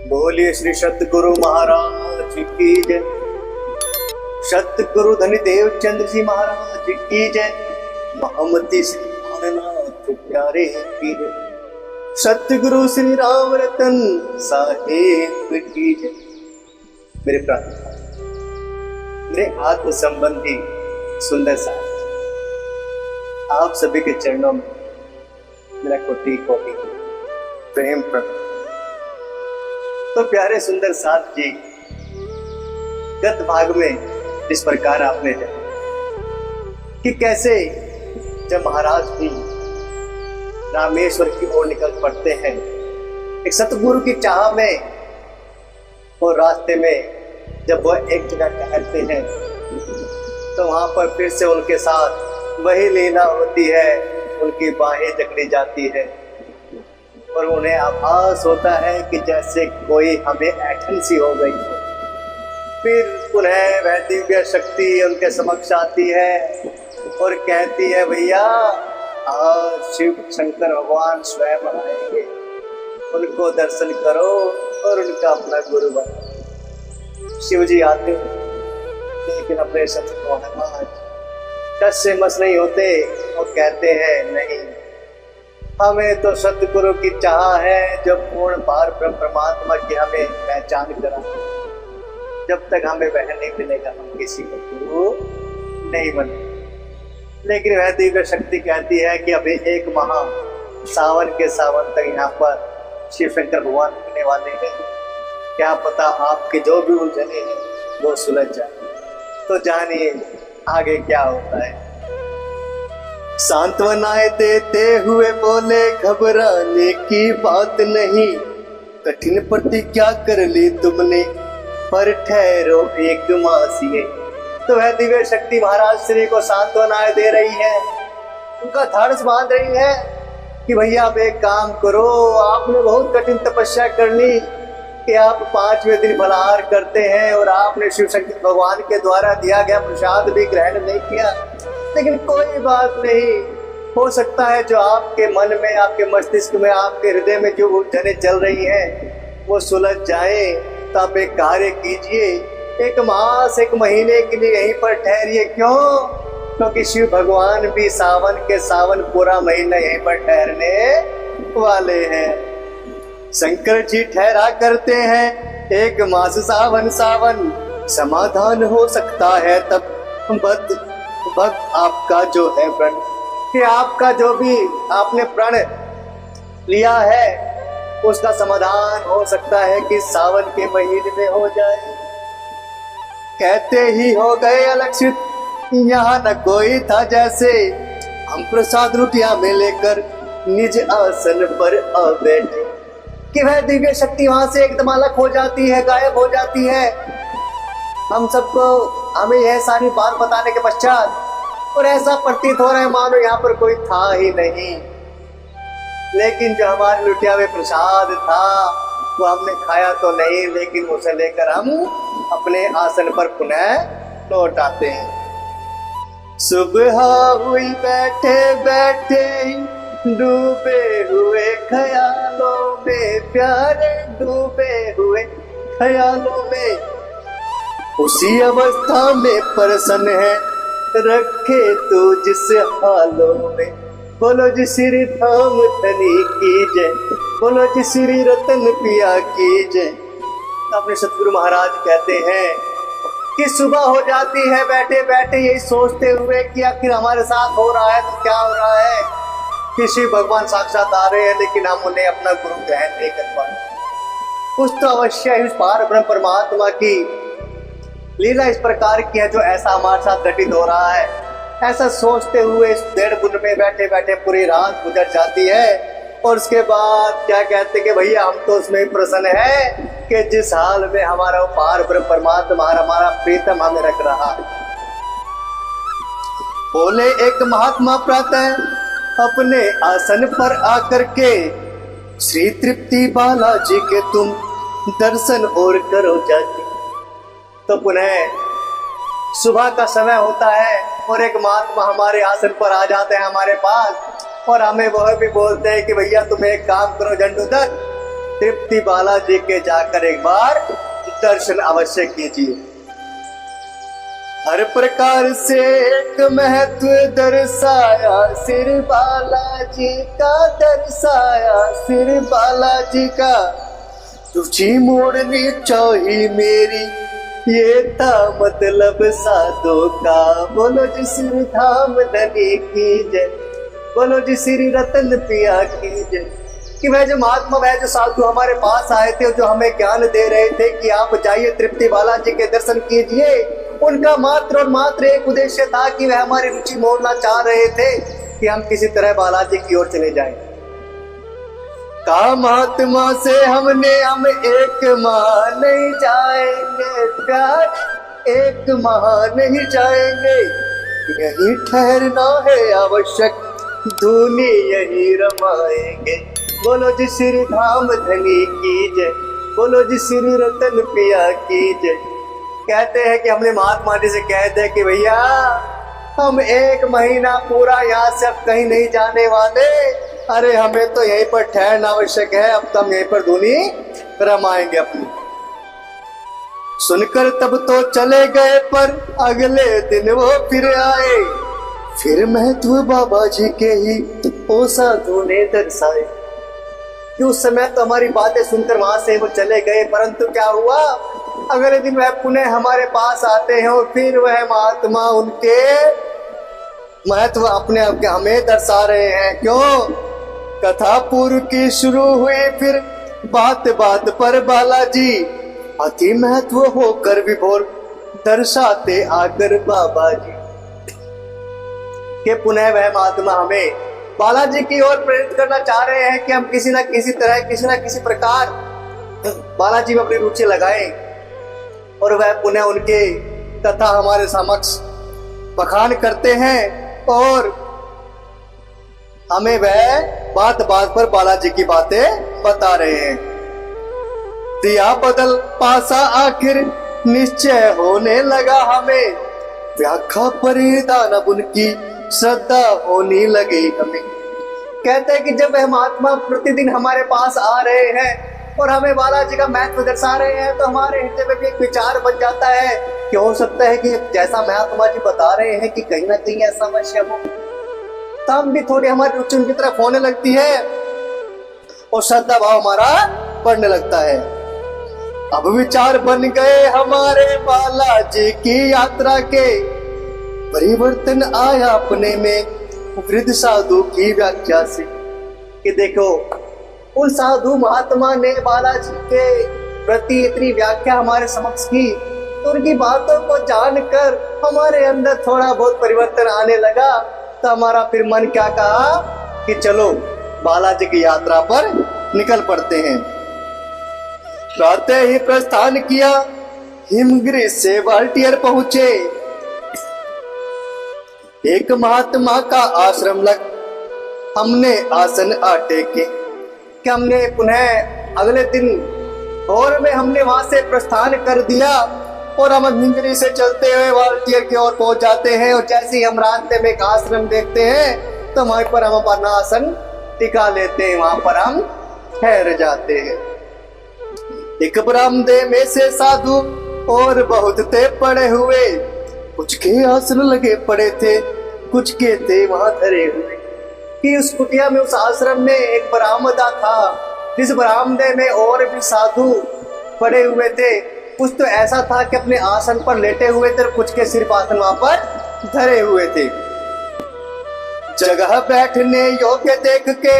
बोलिए श्री सतगुरु महाराज की जय। सतगुरु धनीदेव चंद्र जी महाराज की जय। महामती श्री भावनाथ प्यारे की जय। सतगुरु श्री राम रतन साहेब की जय। मेरे प्रार्थना, मेरे आत्म संबंधी सुंदर साथ आप सभी के चरणों में मेरा कोटि कोटि प्रेम प्रणाम। तो प्यारे सुंदर साथ जी, गत भाग में इस प्रकार आपने जाना कि कैसे जब महाराज भी रामेश्वर की ओर निकल पड़ते हैं एक सतगुरु की चाह में, और रास्ते में जब वह एक जगह ठहरते हैं तो वहां पर फिर से उनके साथ वही लीला होती है। उनकी बाहें जकड़ी जाती है और उन्हें आभास होता है कि जैसे कोई हमें ऐठन सी हो गई हो। फिर पुनः वह दिव्य शक्ति उनके समक्ष आती है और कहती है, भैया आज शिव शंकर भगवान स्वयं आएंगे, उनको दर्शन करो और उनका अपना गुरु बनो। शिव जी आते लेकिन अपने सत्य टस से मस नहीं होते और कहते हैं, नहीं, हमें तो सतगुरु की चाह है जो पूर्ण पार परमात्मा की हमें पहचान करा। जब तक हमें वह नहीं मिलेगा हम किसी को गुरु नहीं बने। लेकिन वह दिव्य शक्ति कहती है कि अभी एक माह सावन के सावन तक यहाँ पर शिव शंकर भगवान रहने वाले हैं। क्या पता आपके जो भी उलझने हैं वो सुलझ जाए। तो जानिए आगे क्या होता है। सांत्वनाएं देते हुए बोले, घबराने की बात नहीं, कठिन प्रतिज्ञा कर ली तुमने, पर ठहरो एक मासिए। तो वह दिव्य शक्ति महाराज श्री को सांत्वनाएं दे रही है, उनका धाड़स बांध रही है कि भैया आप एक काम करो, आपने बहुत कठिन तपस्या कर ली कि आप 5वें दिन फलाहार करते हैं और आपने शिव शंकर भगवान के द्वारा दिया गया प्रसाद भी ग्रहण नहीं किया। लेकिन कोई बात नहीं, हो सकता है जो आपके मन में, आपके मस्तिष्क में, आपके हृदय में जो उलझने चल रही हैं वो सुलझ जाए। तो आप एक कार्य कीजिए, एक मास एक महीने के लिए यहीं पर ठहरिए। क्यों? क्योंकि शिव भगवान भी सावन के सावन पूरा महीना यहीं पर ठहरने वाले हैं। शंकर जी ठहरा करते हैं एक मास सावन सावन, समाधान हो सकता है तब भक्त आपका जो है प्रण, कि आपका जो भी आपने प्रण लिया है उसका समाधान हो सकता है कि सावन के महीने में हो जाए। कहते ही हो गए अलक्षित, यहाँ न कोई था जैसे, हम प्रसाद रोटियां में लेकर निज आसन पर आ बैठे। कि वह दिव्य शक्ति वहां से एकदम अलग हो जाती है, गायब हो जाती है। हम सबको हमें यह सारी बात बताने के पश्चात और ऐसा प्रतीत हो रहा है मानो यहाँ पर कोई था ही नहीं। लेकिन जो हमारे लुटिया में प्रसाद था वो हमने खाया तो नहीं, लेकिन उसे लेकर हम अपने आसन पर पुनः लौट आते हैं। सुबह हुई बैठे बैठे डूबे हुए ख्यालों में, प्यारे डूबे हुए ख्यालों में, उसी अवस्था में प्रसन्न है रखे तो जिस हालों में। बोलो जी श्री धाम धनी की जय, बोलो जी श्री रतन पिया की जय। अपने सतगुरु महाराज कहते हैं कि सुबह हो जाती है बैठे बैठे यही सोचते हुए कि आखिर हमारे साथ हो रहा है तो क्या हो रहा है कि शिव भगवान साक्षात आ रहे हैं, लेकिन हम उन्हें अपना गुरु ग्रहण नहीं कर पाए। कुछ तो अवश्य उस पार ब्रह्म परमात्मा की लीला इस प्रकार की है जो ऐसा हमारे साथ घटित हो रहा है। ऐसा सोचते हुए इस डेढ़ गुण में बैठे बैठे पूरी रात गुजर जाती है। और उसके बाद क्या कहते कि भैया हम तो उसमें प्रसन्न है कि जिस हाल में हमारा पार ब्रह्म परमात्मा हमारा प्रीतम हमें रख रहा है। बोले एक महात्मा प्रातः अपने आसन पर आकर के, श्री तृप्ति बालाजी के तुम दर्शन और करो जाके। तो पुनः सुबह का समय होता है और एक महात्मा हमारे आसन पर आ जाते हैं हमारे पास, और हमें वह भी बोलते हैं कि भैया तुम एक काम करो झंडूधर, तृप्ति बालाजी के जाकर एक बार दर्शन अवश्य कीजिए। हर प्रकार से एक महत्व दर्शाया सिर बालाजी का, दर्शाया सिर बालाजी का। रुचि मोड़नी चाहिए मेरी, ये था मतलब साधो का। बोलो जी श्री धाम धनी की जय, बोलो जी श्री रतन पिया की जय। कि वह जो महात्मा, वह जो साधु हमारे पास आए थे, जो हमें ज्ञान दे रहे थे कि आप जाइए तृप्ति बालाजी के दर्शन कीजिए, उनका मात्र और मात्र एक उद्देश्य था कि वह हमारी रुचि मोड़ना चाह रहे थे कि हम किसी तरह बालाजी की ओर चले जाएं। का महात्मा से हम एक माह नहीं जाएंगे प्यार, एक माह नहीं जाएंगे, यही ठहरना है आवश्यक, धूनी यही रमाएंगे। बोलो जी श्री धाम धनी की जय, बोलो जी श्री रतन पिया की जय। कहते हैं कि हमने महात्मा जी से कह दे कि भैया हम एक महीना पूरा यहाँ से अब कहीं नहीं जाने वाले, अरे हमें तो यहीं पर ठहरना आवश्यक है, अब तो हम यहीं पर धुनी रमाएंगे अपनी। सुनकर तब तो चले गए, पर अगले दिन वो फिर आए, फिर महत्व बाबा जी के ही ओ साधु ने दर्शाए। कि उस समय तो हमारी बातें सुनकर वहां से वो चले गए, परंतु क्या हुआ, अगले दिन वह पुनः हमारे पास आते हैं और फिर वह महात्मा उनके महत्व अपने आप के हमें दर्शा रहे हैं। क्यों? कथा पूर्व की शुरू हुई, फिर बात बात पर बालाजी अति महत्व होकर विभोर दर्शाते आकर बाबा जी के। पुनः वह महात्मा हमें बालाजी की ओर प्रेरित करना चाह रहे हैं कि हम किसी न किसी तरह, किसी न किसी प्रकार बालाजी में अपनी रुचि लगाएं और वह पुनः उनके कथा हमारे समक्ष बखान करते हैं और हमें वह बात बात पर बालाजी की बातें बता रहे हैं। दिया बदल पासा आखिर निश्चय होने लगा हमें, व्याख्या परिधान अब उनकी श्रद्धा होने लगी हमें। कहते हैं कि जब वह महात्मा प्रतिदिन हमारे पास आ रहे हैं और हमें बालाजी का महत्व दर्शा रहे हैं, तो हमारे हृदय में भी एक विचार बन जाता है कि हो सकता है कि जैसा महात्मा जी बता रहे हैं कि कहीं ना कहीं ऐसा अवश्य हो, तो हम भी थोड़ी हमारी रुचि उनकी तरफ होने लगती है और श्रद्धा भाव हमारा बढ़ने लगता है। अब विचार बन गए हमारे बालाजी की यात्रा के, परिवर्तन आया अपने में वृद्ध साधु की व्याख्या से। कि देखो उन साधु महात्मा ने बालाजी के प्रति इतनी व्याख्या हमारे समक्ष की, तो उनकी बातों को जानकर हमारे अंदर थोड़ा बहुत परिवर्तन आने लगा। तो हमारा फिर मन क्या कहा कि चलो बालाजी की यात्रा पर निकल पड़ते हैं। प्रातः ही प्रस्थान किया, हिमगिरी से वाल्टियर पहुंचे, एक महात्मा का आश्रम लग हमने आसन आटे के। कि हमने पुनः अगले दिन भोर में हमने वहां से प्रस्थान कर दिया और हम हिमगिरी से चलते हुए वाल्टियर की ओर पहुंच जाते हैं। और जैसे ही हम रास्ते में एक आश्रम देखते हैं तो वहीं पर हम अपना आसन टिका लेते हैं, वहां पर हम ठहर जाते हैं। एक बरामदे में से साधु और बहुत थे पड़े हुए, कुछ के आसन लगे पड़े थे, कुछ के थे वहां धरे हुए। कि उस कुटिया में, उस आश्रम में एक बरामदा था, जिस बरामदे में और भी साधु पड़े हुए थे। कुछ तो ऐसा था कि अपने आसन पर लेटे हुए थे, कुछ के सिर्फ आसन वहां पर धरे हुए थे। जगह बैठने योग्य देख के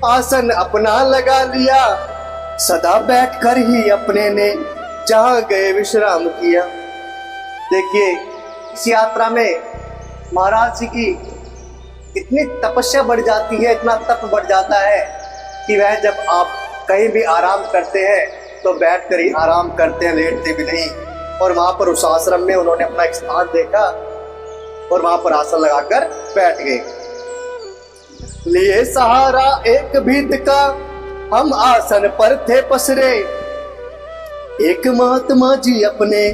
आसन अपना लगा लिया, सदा बैठकर ही अपने ने जहां गए विश्राम किया। देखिए इस यात्रा में महाराज जी की इतनी तपस्या बढ़ जाती है, इतना तप बढ़ जाता है कि वह जब आप कहीं भी आराम करते हैं तो बैठकर ही आराम करते हैं, लेटते भी नहीं। और वहां पर उस आश्रम में उन्होंने अपना एक स्थान देखा और वहां पर आसन लगाकर बैठ गए। लिए सहारा एक भीत का, हम आसन पर थे पसरे, एक महात्मा जी अपने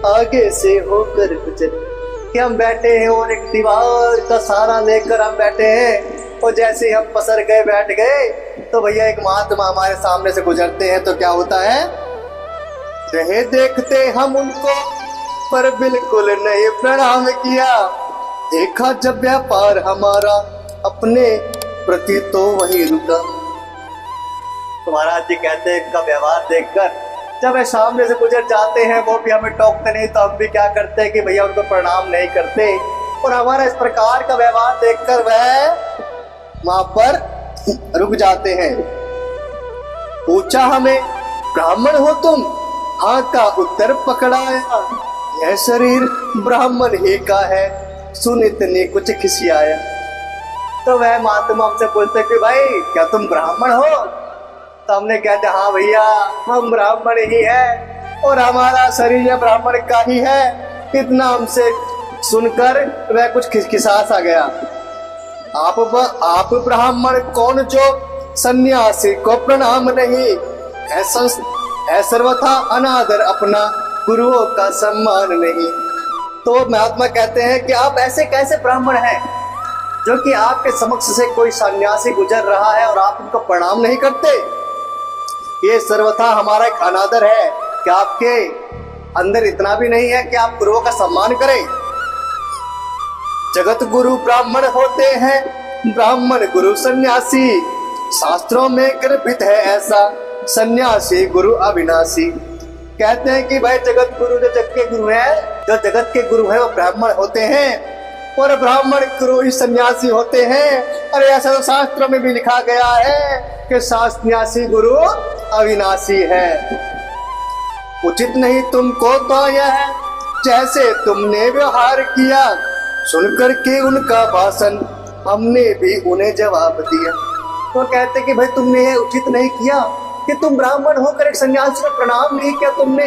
आगे से होकर गुजरे। कि हम बैठे हैं और एक दीवार का सहारा लेकर हम बैठे हैं और जैसे ही हम पसर गए बैठ गए तो भैया एक महात्मा हमारे सामने से गुजरते हैं तो क्या होता है, रहे देखते हम उनको पर बिल्कुल नहीं प्रणाम किया, देखा जब व्यापार हमारा अपने प्रति तो वही रुका। तो महाराज जी कहते हैं इनका व्यवहार देखकर जब वे सामने से गुजर जाते हैं वो भी हमें टोकते नहीं तो हम भी क्या करते हैं कि भैया उनको प्रणाम नहीं करते, और हमारा इस प्रकार का व्यवहार देखकर वह वहां पर रुक जाते हैं। पूछा हमें ब्राह्मण हो तुम, हाँ का उत्तर पकड़ाया, यह शरीर ब्राह्मण ही का है, सुन इतने कुछ खिसियाया। तो वह महात्मा हमसे पूछते कि भाई क्या तुम ब्राह्मण हो, तो हमने कहते हाँ भैया हम ब्राह्मण ही है और हमारा शरीर ब्राह्मण का ही है। इतना हमसे सुनकर वह कुछ खिसखिसा सा गया। आप ब्राह्मण कौन जो सन्यासी को प्रणाम नहीं, है सर्वथा अनादर अपना गुरुओं का सम्मान नहीं। तो महात्मा कहते हैं कि आप ऐसे कैसे ब्राह्मण हैं जो कि आपके समक्ष से कोई सन्यासी गुजर रहा है और आप उनको प्रणाम नहीं करते, ये सर्वथा हमारा एक अनादर है कि आपके अंदर इतना भी नहीं है कि आप गुरुओं का सम्मान करें। जगत गुरु ब्राह्मण होते हैं, ब्राह्मण गुरु सन्यासी, शास्त्रों में गर्भित है ऐसा, सन्यासी गुरु अविनाशी। कहते हैं कि भाई जगत गुरु जो जग के गुरु है, जो जगत के गुरु है वो ब्राह्मण होते हैं और ब्राह्मण गुरु ही सन्यासी होते हैं। और ऐसा तो शास्त्रों में भी लिखा गया है कि सन्यासी गुरु अविनाशी है। उचित नहीं तुमको तो यह जैसे तुमने व्यवहार किया, सुनकर के उनका भाषण हमने भी उन्हें जवाब दिया। तो कहते कि भाई तुमने ये उचित नहीं किया कि तुम ब्राह्मण होकर एक सन्यासी को प्रणाम नहीं किया, तुमने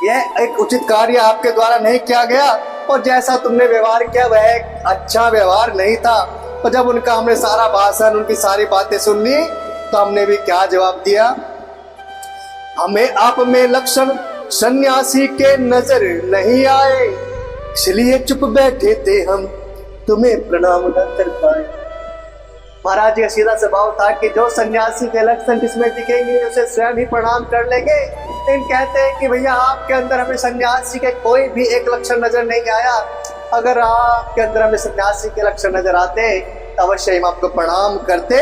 यह एक उचित कार्य आपके द्वारा नहीं किया गया और जैसा तुमने व्यवहार किया वह एक अच्छा व्यवहार नहीं था। और जब उनका हमने सारा भाषण उनकी सारी बातें सुन ली तो हमने भी क्या जवाब दिया, हमें आप में लक्षण सन्यासी के नजर नहीं आए, इसलिए चुप बैठे थे हम, तुम्हें प्रणाम न कर पाए। महाराज जी का सीधा स्वभाव था कि जो सन्यासी के लक्षण जिसमें दिखेंगे उसे स्वयं ही प्रणाम कर लेंगे। लेकिन कहते हैं कि भैया आपके अंदर हमें सन्यासी के कोई भी एक लक्षण नजर नहीं आया, अगर आपके अंदर हमें सन्यासी के लक्षण नजर आते तो अवश्य हम आपको प्रणाम करते,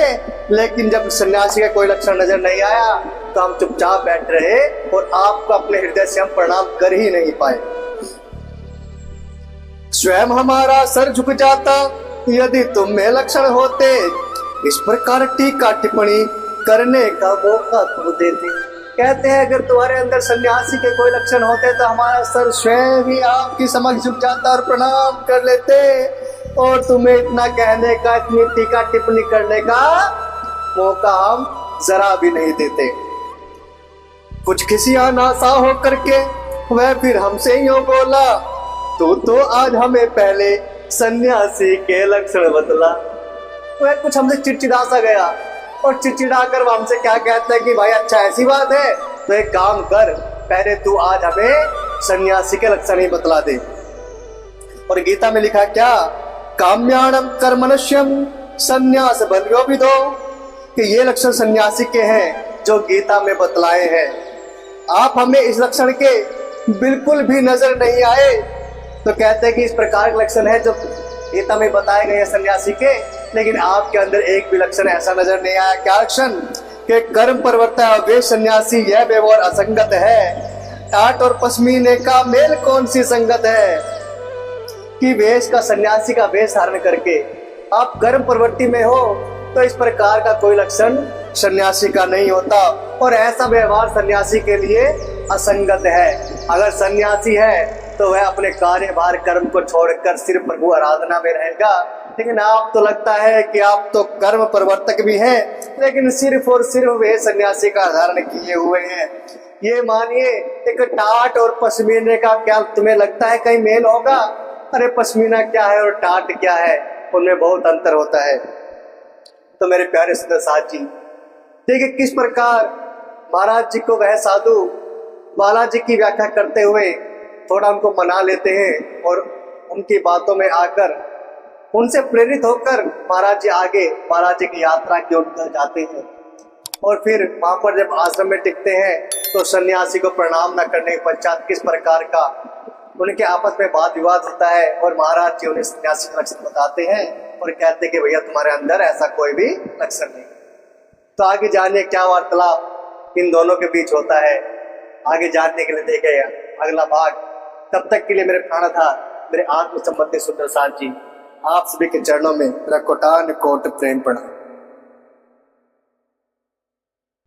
लेकिन जब सन्यासी का कोई लक्षण नजर नहीं आया तो हम चुपचाप बैठ रहे और आपको अपने हृदय से हम प्रणाम कर ही नहीं पाए। स्वयं हमारा सर झुक जाता यदि तुम में लक्षण होते, इस प्रकार टीका टिप्पणी करने का मौका तुम देते। कहते हैं अगर तुम्हारे अंदर सन्यासी के कोई लक्षण होते तो हमारा सर स्वयं ही आपकी समक्ष झुक जाता और प्रणाम कर लेते और तुम्हें इतना कहने का, इतनी टीका टिप्पणी करने का मौका हम जरा भी नहीं देते। कुछ खिसिया नासा हो करके वह फिर हमसे यूं बोला, तो आज हमें पहले सन्यासी के लक्षण बतला। वह कुछ हमसे चिड़चिड़ा सा गया और चिड़चिड़ा कर वो हमसे क्या कहता है कि भाई अच्छा ऐसी बात है तो एक काम कर, पहले तू आज हमें सन्यासी के लक्षण ही बतला दे। और गीता में लिखा क्या, काम्याणम कर्मनश्यम सन्यास बल्यो विदो, कि ये लक्षण सन्यासी के हैं जो गीता में बतलाए हैं। आप हमें इस लक्षण के बिल्कुल भी नजर नहीं आए। तो कहते हैं कि इस प्रकार के लक्षण है जो गीता में बताए गए हैं सन्यासी के, लेकिन आपके अंदर एक भी लक्षण ऐसा नजर नहीं आया। क्या लक्षण, कि कर्म परिवर्तन वे सन्यासी यह व्यवहार असंगत है, टाट और पश्मीने का मेल कौन सी संगत है, कि वेश का सन्यासी का वेश धारण करके आप कर्म प्रवृत्ति में हो तो इस प्रकार का कोई लक्षण सन्यासी का नहीं होता और ऐसा व्यवहार सन्यासी के लिए असंगत है। अगर सन्यासी है तो वह अपने कार्यभार कर्म को छोड़कर सिर्फ प्रभु आराधना में रहेगा, लेकिन आप तो लगता है कि आप तो कर्म प्रवर्तक भी हैं, लेकिन सिर्फ और सिर्फ वे सन्यासी का धारण किए हुए हैं। ये मानिए एक टाट और पश्मीने का क्या तुम्हें लगता है कहीं मेल होगा? अरे पश्मीना क्या है और टाट क्या है, उनमें बहुत अंतर होता है। तो मेरे प्यारे सुंदर साथी देखिए किस प्रकार महाराज जी को वह साधु बालाजी की व्याख्या करते हुए थोड़ा उनको मना लेते हैं और उनकी बातों में आकर उनसे प्रेरित होकर महाराज जी आगे महाराज जी की यात्रा की ओर जाते हैं। और फिर वहां पर जब आश्रम में टिकते हैं तो सन्यासी को प्रणाम न करने के पश्चात किस प्रकार का उनके आपस में वाद विवाद होता है। और महाराज जी उन्हें सन्यासी का लक्षण बताते हैं और कहते हैं कि भैया तुम्हारे अंदर ऐसा कोई भी लक्षण नहीं। तो आगे जानिए क्या वार्तालाप इन दोनों के बीच होता है। आगे जानने के लिए देखे अगला भाग। तब तक के लिए मेरे प्राणनाथ मेरे आत्म संबंधी सुंदर साथ जी, आप सभी के चरणों में मेरा कोटान कोट प्रेम प्रणाम।